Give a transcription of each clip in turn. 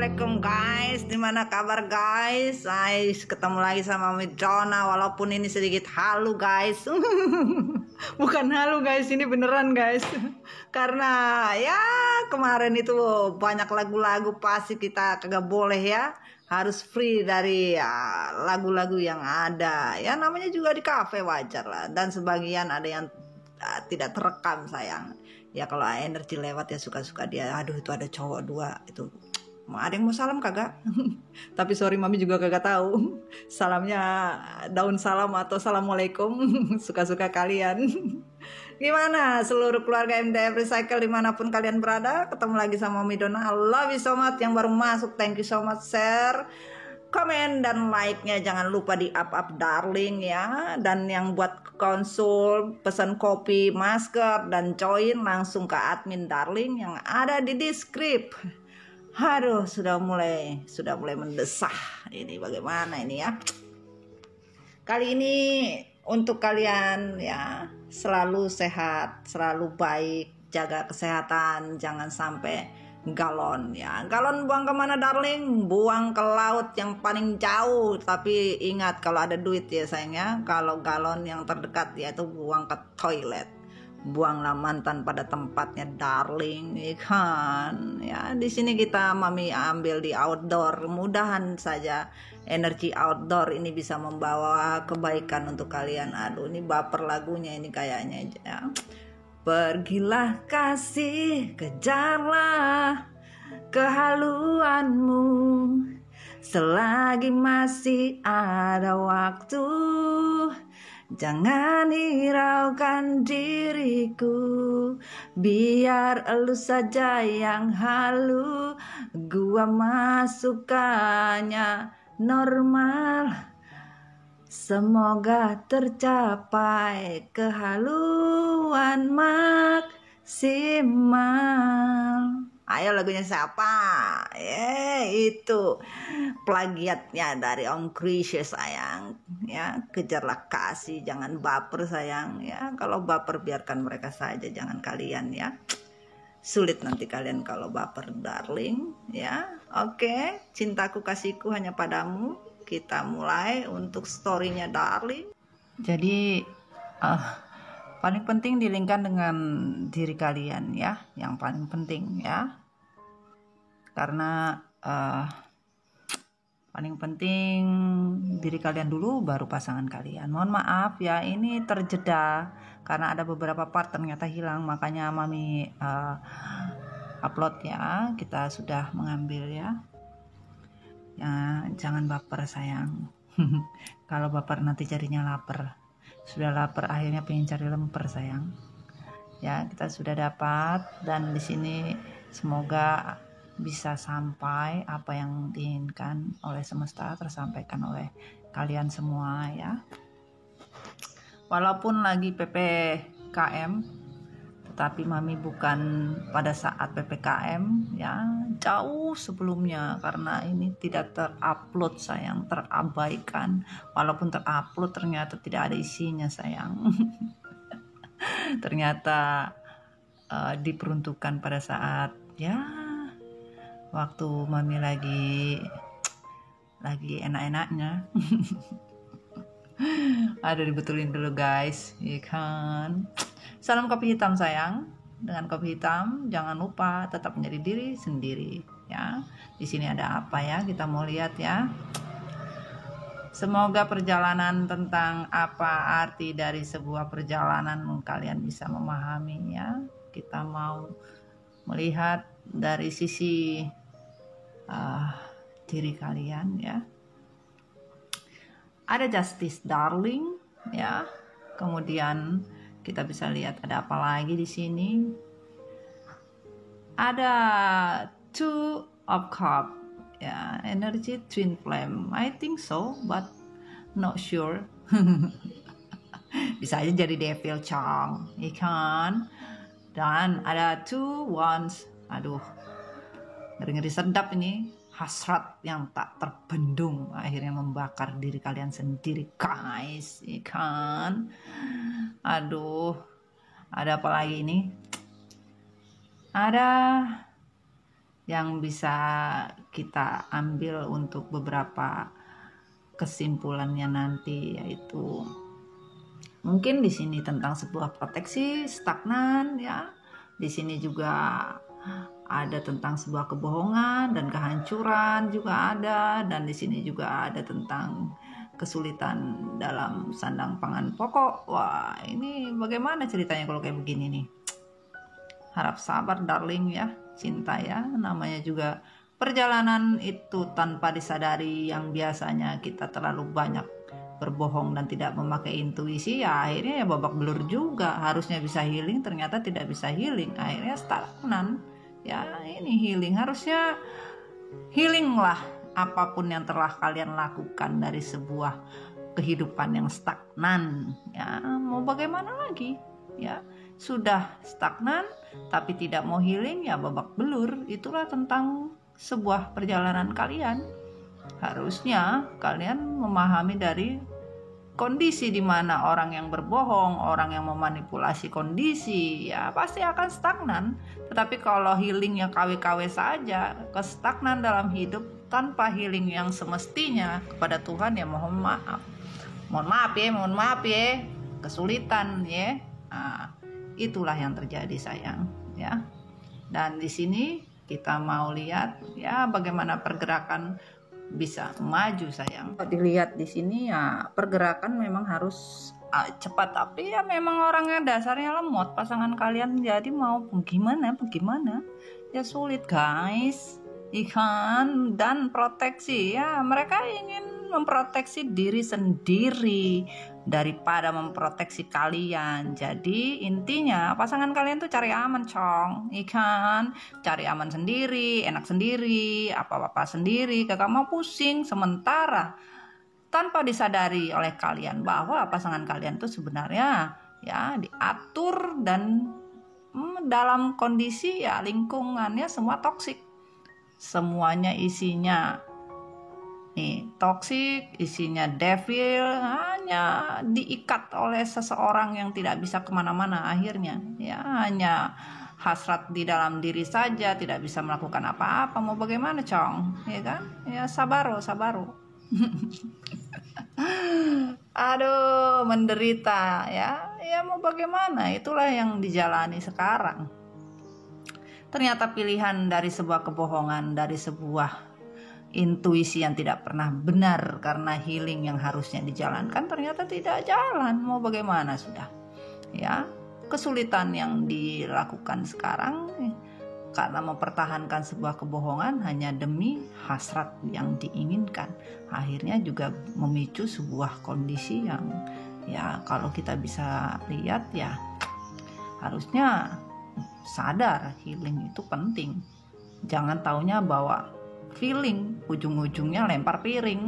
Assalamualaikum guys, gimana kabar guys? Ketemu lagi sama Midona, walaupun ini sedikit halu guys. Bukan halu guys, ini beneran guys. Karena ya kemarin itu banyak lagu-lagu pasti kita kagak boleh ya. Harus free dari lagu-lagu yang ada. Ya namanya juga di kafe wajar lah. Dan sebagian ada yang tidak terekam sayang. Ya kalau energi lewat ya suka-suka dia. Aduh itu ada cowok dua itu. Ada yang mau salam kagak? Tapi sorry mami juga kagak tahu. Salamnya daun salam atau assalamualaikum. Suka-suka kalian. Gimana seluruh keluarga MDF Recycle dimanapun kalian berada? Ketemu lagi sama Midona. I love you so much. Yang baru masuk thank you so much. Share, komen dan like-nya jangan lupa di up darling ya. Dan yang buat konsul, pesan kopi, masker dan join langsung ke admin darling yang ada di deskripsi. Aduh, sudah mulai mendesah. Ini bagaimana ini ya? Kali ini untuk kalian ya, selalu sehat, selalu baik, jaga kesehatan, jangan sampai galon ya. Galon buang kemana darling? Buang ke laut yang paling jauh. Tapi ingat kalau ada duit ya sayangnya. Kalau galon yang terdekat yaitu buang ke toilet. Buanglah mantan pada tempatnya darling, ikan ya. Di sini kita mami ambil di outdoor, mudahan saja energi outdoor ini bisa membawa kebaikan untuk kalian. Aduh ini baper lagunya ini kayaknya ya. Pergilah kasih, kejarlah kehaluanmu selagi masih ada waktu. Jangan hiraukan diriku, biar elu saja yang halu. Gua masukannya normal, semoga tercapai kehaluan maksimal. Ayo lagunya siapa? Itu plagiatnya dari Om Krisya sayang ya. Kejarlah kasih, jangan baper sayang ya. Kalau baper biarkan mereka saja, jangan kalian ya. Sulit nanti kalian kalau baper darling ya. Oke, cintaku kasihku hanya padamu. Kita mulai untuk storynya darling. Jadi paling penting dilingkan dengan diri kalian ya, yang paling penting ya. Karena paling penting diri kalian dulu baru pasangan kalian. Mohon maaf ya ini terjeda karena ada beberapa part ternyata hilang, makanya mami upload ya. Kita sudah mengambil ya. Ya jangan baper sayang. Kalau baper nanti jadinya lapar. Sudah lapar akhirnya pengen cari lemper sayang. Ya kita sudah dapat dan di sini semoga bisa sampai apa yang diinginkan oleh semesta tersampaikan oleh kalian semua ya. Walaupun lagi PPKM, tetapi mami bukan pada saat PPKM ya, jauh sebelumnya karena ini tidak terupload sayang, terabaikan. Walaupun terupload ternyata tidak ada isinya sayang. Ternyata diperuntukkan pada saat ya waktu mami lagi enak-enaknya. Ada dibetulin dulu guys, ikan. Salam kopi hitam sayang. Dengan kopi hitam jangan lupa tetap menjadi diri sendiri ya. Di sini ada apa ya? Kita mau lihat ya. Semoga perjalanan tentang apa arti dari sebuah perjalanan kalian bisa memahami ya. Kita mau melihat dari sisi diri kalian ya. Ada justice darling ya. Kemudian kita bisa lihat ada apa lagi di sini. Ada two of cup ya, energy twin flame. I think so, but not sure. Bisa aja jadi devil charm, ikan. Dan ada two wands. Aduh, ngeri-ngeri sedap ini. Hasrat yang tak terbendung akhirnya membakar diri kalian sendiri guys, ikan. Aduh, ada apa lagi ini? Ada yang bisa kita ambil untuk beberapa kesimpulannya nanti, yaitu mungkin di sini tentang sebuah proteksi stagnan ya. Di sini juga ada tentang sebuah kebohongan dan kehancuran juga ada, dan di sini juga ada tentang kesulitan dalam sandang pangan pokok. Wah, ini bagaimana ceritanya kalau kayak begini nih? Harap sabar darling ya, cinta ya. Namanya juga perjalanan itu tanpa disadari, yang biasanya kita terlalu banyak berbohong dan tidak memakai intuisi, ya akhirnya ya babak belur juga. Harusnya bisa healing, ternyata tidak bisa healing, akhirnya stagnan. Ya ini healing, harusnya healing lah apapun yang telah kalian lakukan dari sebuah kehidupan yang stagnan. Ya mau bagaimana lagi ya, sudah stagnan tapi tidak mau healing, ya babak belur. Itulah tentang sebuah perjalanan kalian. Harusnya kalian memahami dari kondisi di mana orang yang berbohong, orang yang memanipulasi kondisi, ya pasti akan stagnan. Tetapi kalau healingnya KW-KW saja, kestagnan dalam hidup tanpa healing yang semestinya kepada Tuhan, ya mohon maaf ya, kesulitan ya. Nah, itulah yang terjadi sayang ya. Dan di sini kita mau lihat ya bagaimana pergerakan bisa maju sayang. Dilihat di sini ya pergerakan memang harus cepat, tapi ya memang orangnya dasarnya lemot pasangan kalian, jadi mau gimana ya sulit guys. Ikan dan proteksi ya, mereka ingin memproteksi diri sendiri daripada memproteksi kalian. Jadi intinya pasangan kalian tuh cari aman cong, ikan cari aman sendiri, enak sendiri, apa-apa sendiri, kagak mau pusing. Sementara tanpa disadari oleh kalian bahwa pasangan kalian tuh sebenarnya ya diatur dan dalam kondisi ya lingkungannya semua toksik, semuanya isinya toksik, isinya devil, hanya diikat oleh seseorang yang tidak bisa kemana-mana. Akhirnya ya hanya hasrat di dalam diri saja, tidak bisa melakukan apa-apa. Mau bagaimana cong, ya kan? Ya sabaro aduh menderita ya mau bagaimana, itulah yang dijalani sekarang. Ternyata pilihan dari sebuah kebohongan, dari sebuah intuisi yang tidak pernah benar karena healing yang harusnya dijalankan, ternyata tidak jalan. Mau bagaimana sudah ya, kesulitan yang dilakukan sekarang karena mempertahankan sebuah kebohongan hanya demi hasrat yang diinginkan, akhirnya juga memicu sebuah kondisi yang ya kalau kita bisa lihat ya harusnya sadar healing itu penting. Jangan taunya bawa feeling, ujung-ujungnya lempar piring.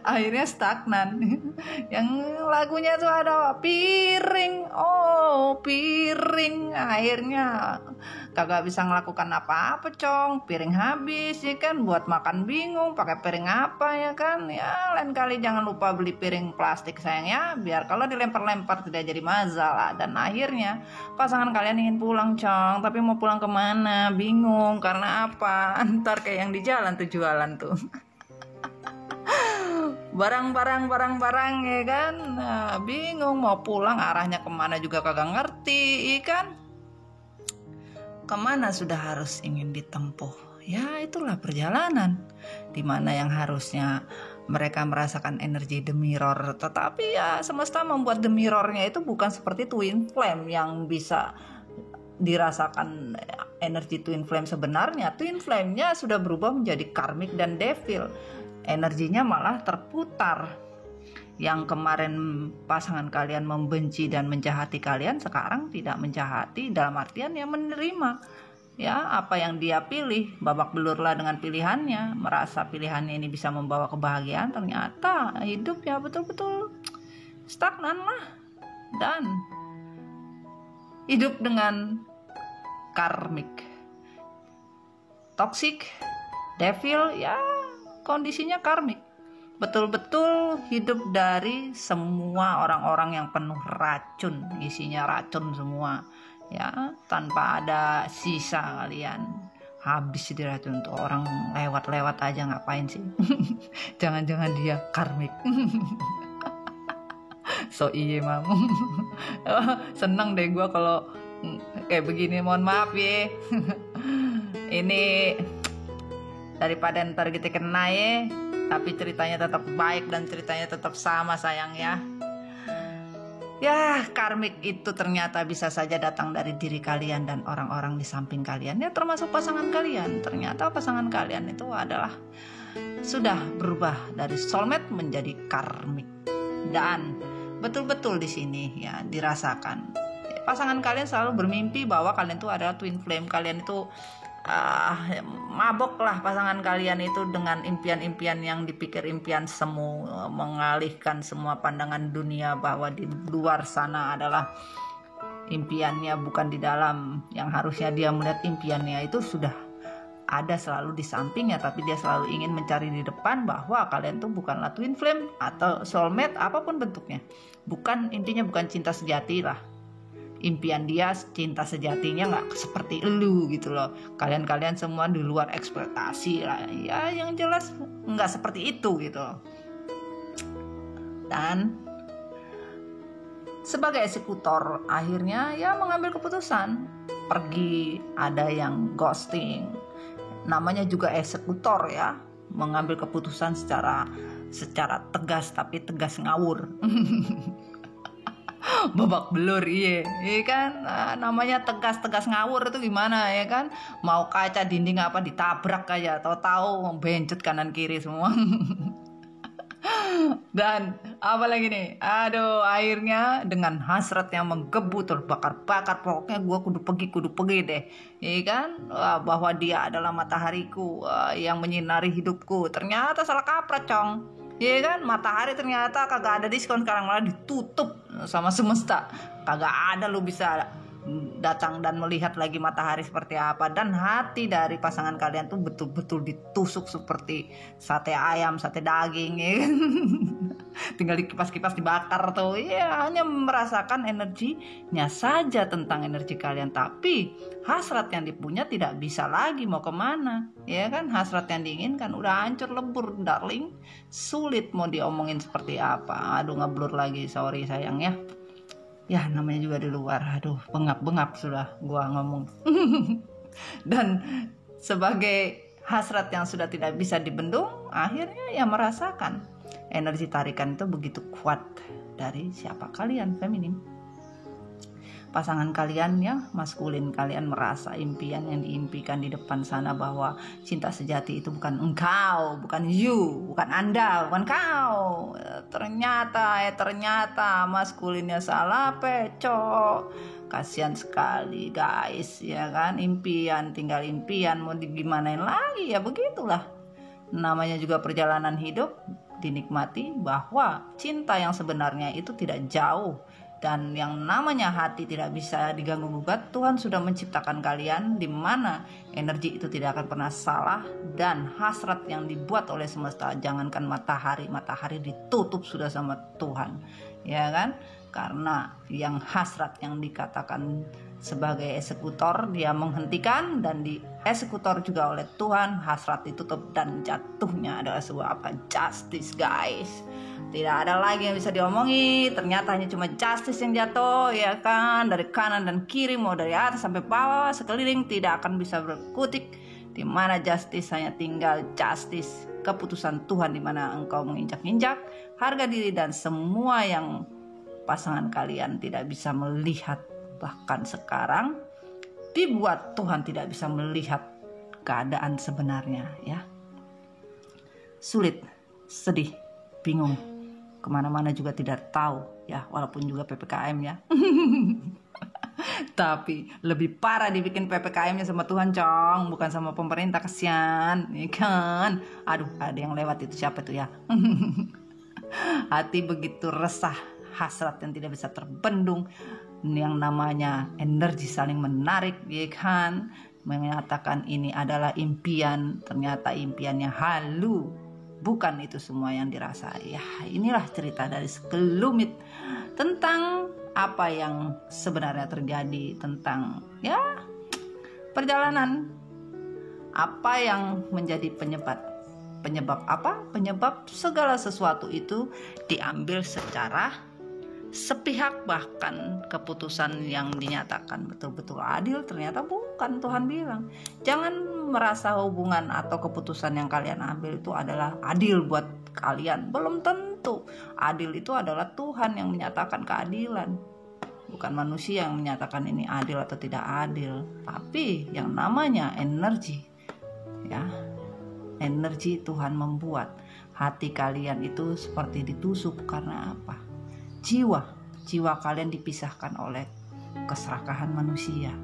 Akhirnya stagnan. Yang lagunya tuh ada piring, piring, akhirnya kagak bisa ngelakukan apa-apa cong, piring habis ya kan, buat makan bingung pakai piring apa ya kan. Ya lain kali jangan lupa beli piring plastik sayang ya, biar kalau dilempar-lempar tidak jadi masalah. Dan akhirnya pasangan kalian ingin pulang cong, tapi mau pulang kemana bingung karena apa, ntar kayak yang di jalan tuh jualan tuh barang ya kan. Nah, bingung mau pulang arahnya kemana juga kagak ngerti kan, kemana sudah harus ingin ditempuh. Ya itulah perjalanan dimana yang harusnya mereka merasakan energi The Mirror, tetapi ya semesta membuat The Mirrornya itu bukan seperti Twin Flame yang bisa dirasakan energi Twin Flame sebenarnya. Twin Flame-nya sudah berubah menjadi karmic dan devil, energinya malah terputar. Yang kemarin pasangan kalian membenci dan menjahati kalian, sekarang tidak menjahati dalam artian ya menerima ya apa yang dia pilih. Babak belurlah dengan pilihannya, merasa pilihannya ini bisa membawa kebahagiaan, ternyata hidup ya betul-betul stagnan lah, dan hidup dengan karmik, toxic, devil, ya kondisinya karmik. betul-betul hidup dari semua orang-orang yang penuh racun, isinya racun semua ya, tanpa ada sisa. Kalian habis diracun tuh orang lewat-lewat aja ngapain sih. Jangan-jangan dia karmik. So iya mam. Seneng deh gue kalau kayak begini, mohon maaf ya. Ini daripada ntar kita kena ya, tapi ceritanya tetap baik dan ceritanya tetap sama sayang ya. Ya, karmik itu ternyata bisa saja datang dari diri kalian dan orang-orang di samping kalian ya, termasuk pasangan kalian. Ternyata pasangan kalian itu adalah sudah berubah dari soulmate menjadi karmik. Dan betul-betul di sini ya dirasakan. Pasangan kalian selalu bermimpi bahwa kalian itu adalah twin flame. Kalian itu mabok lah pasangan kalian itu dengan impian-impian yang dipikir impian semu, mengalihkan semua pandangan dunia bahwa di luar sana adalah impiannya, bukan di dalam. Yang harusnya dia melihat impiannya itu sudah ada selalu di sampingnya, tapi dia selalu ingin mencari di depan bahwa kalian tuh bukanlah twin flame atau soulmate apapun bentuknya. Intinya bukan cinta sejati lah. Impian dia cinta sejatinya nggak seperti elu gitu loh. Kalian semua di luar ekspektasi lah ya, yang jelas nggak seperti itu gitu. Dan sebagai eksekutor akhirnya ya mengambil keputusan pergi. Ada yang ghosting, namanya juga eksekutor ya, mengambil keputusan secara tegas, tapi tegas ngawur. Babak belur, iya kan, namanya tegas ngawur itu gimana ya kan, mau kaca dinding apa ditabrak aja, tahu bencet kanan kiri semua. Dan apa lagi nih, akhirnya dengan hasrat yang menggebu terbakar-bakar, pokoknya gue kudu pergi deh ya kan, bahwa dia adalah matahariku yang menyinari hidupku. Ternyata salah kaprah cong. Iya kan, matahari ternyata kagak ada diskon sekarang, malah ditutup sama semesta. Kagak ada lu bisa datang dan melihat lagi matahari seperti apa. Dan hati dari pasangan kalian tuh betul-betul ditusuk seperti sate ayam, sate daging ya kan? Tinggal dikipas-kipas dibakar tuh ya, hanya merasakan energinya saja tentang energi kalian, tapi hasrat yang dipunya tidak bisa lagi mau kemana ya kan. Hasrat yang diinginkan udah hancur lebur darling, sulit mau diomongin seperti apa. Ngeblur lagi, sorry sayang ya. Ya namanya juga di luar, bengap sudah gua ngomong. Dan sebagai hasrat yang sudah tidak bisa dibendung, akhirnya ya merasakan energi tarikan itu begitu kuat dari siapa kalian, feminim. Pasangan kalian ya, maskulin, kalian merasa impian yang diimpikan di depan sana bahwa cinta sejati itu bukan engkau, bukan you, bukan anda, bukan kau. Ternyata maskulinnya salah pecok. Kasihan sekali guys ya kan, impian tinggal impian, mau digimanain lagi ya, begitulah. Namanya juga perjalanan hidup, dinikmati bahwa cinta yang sebenarnya itu tidak jauh. Dan yang namanya hati tidak bisa diganggu gugat. Tuhan sudah menciptakan kalian di mana energi itu tidak akan pernah salah. Dan hasrat yang dibuat oleh semesta, jangankan matahari ditutup sudah sama Tuhan ya kan. Karena yang hasrat yang dikatakan sebagai eksekutor, dia menghentikan, dan di eksekutor juga oleh Tuhan, hasrat ditutup dan jatuhnya adalah sebuah justice guys. Tidak ada lagi yang bisa diomongi, ternyata hanya cuma justice yang jatuh ya kan, dari kanan dan kiri, mau dari atas sampai bawah, sekeliling tidak akan bisa berkutik. Di mana justice hanya tinggal justice, keputusan Tuhan, di mana engkau menginjak-injak harga diri dan semua yang pasangan kalian tidak bisa melihat. Bahkan sekarang dibuat Tuhan tidak bisa melihat keadaan sebenarnya ya. Sulit, sedih, bingung, kemana-mana juga tidak tahu ya, walaupun juga PPKM ya. Tapi lebih parah dibikin PPKM-nya sama Tuhan cong, bukan sama pemerintah, kasihan ya kan. Ada yang lewat itu, siapa itu ya. Hati begitu resah, hasrat yang tidak bisa terbendung, yang namanya energi saling menarik ya kan, mengatakan ini adalah impian, ternyata impiannya halu bukan itu semua yang dirasai. Ya, inilah cerita dari sekelumit tentang apa yang sebenarnya terjadi, tentang ya perjalanan apa yang menjadi penyebab apa? Penyebab segala sesuatu itu diambil secara sepihak, bahkan keputusan yang dinyatakan betul-betul adil ternyata bukan. Tuhan bilang, jangan merasa hubungan atau keputusan yang kalian ambil itu adalah adil buat kalian. Belum tentu. Adil itu adalah Tuhan yang menyatakan keadilan, bukan manusia yang menyatakan ini adil atau tidak adil. Tapi yang namanya energi, ya, energi Tuhan membuat hati kalian itu seperti ditusuk. Karena apa? Jiwa kalian dipisahkan oleh keserakahan manusia.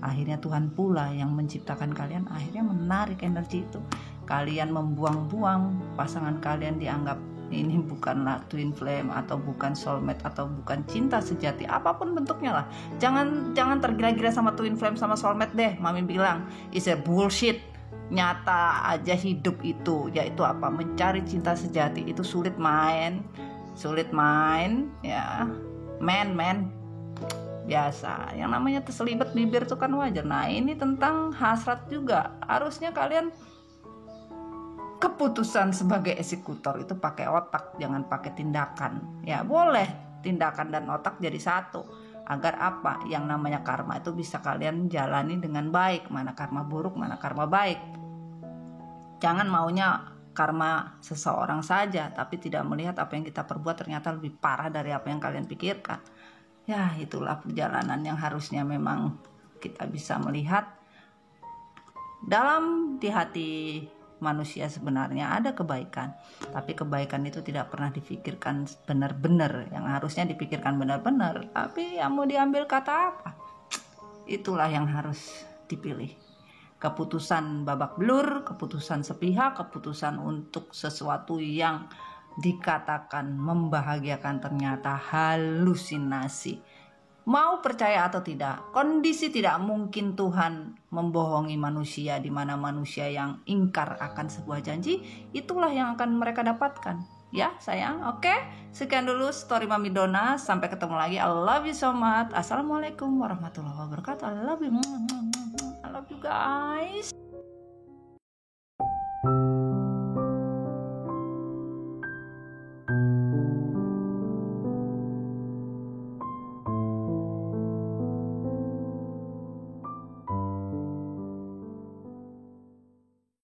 Akhirnya Tuhan pula yang menciptakan kalian, akhirnya menarik energi itu. Kalian membuang-buang pasangan kalian, dianggap ini bukanlah twin flame atau bukan soulmate atau bukan cinta sejati, apapun bentuknya lah. Jangan tergila-gila sama twin flame sama soulmate deh. Mami bilang it's a bullshit. Nyata aja hidup itu, yaitu apa? Mencari cinta sejati itu sulit main ya. Men biasa, yang namanya terselibet bibir itu kan wajar. Nah, ini tentang hasrat juga. Harusnya kalian keputusan sebagai eksekutor itu pakai otak, jangan pakai tindakan. Ya boleh tindakan dan otak jadi satu, agar apa? Yang namanya karma itu bisa kalian jalani dengan baik. Mana karma buruk, mana karma baik. Jangan maunya karma seseorang saja, tapi tidak melihat apa yang kita perbuat ternyata lebih parah dari apa yang kalian pikirkan. Ya, itulah perjalanan yang harusnya memang kita bisa melihat. Dalam di hati manusia sebenarnya ada kebaikan, tapi kebaikan itu tidak pernah dipikirkan benar-benar. Yang harusnya dipikirkan benar-benar, tapi yang mau diambil kata apa? Itulah yang harus dipilih. Keputusan babak belur, keputusan sepihak, keputusan untuk sesuatu yang dikatakan membahagiakan ternyata halusinasi. Mau percaya atau tidak, kondisi tidak mungkin Tuhan membohongi manusia, di mana manusia yang ingkar akan sebuah janji, itulah yang akan mereka dapatkan. Ya sayang, oke. Sekian dulu story Mami Dona. Sampai ketemu lagi. I love you so much. Assalamualaikum warahmatullahi wabarakatuh. I love you guys.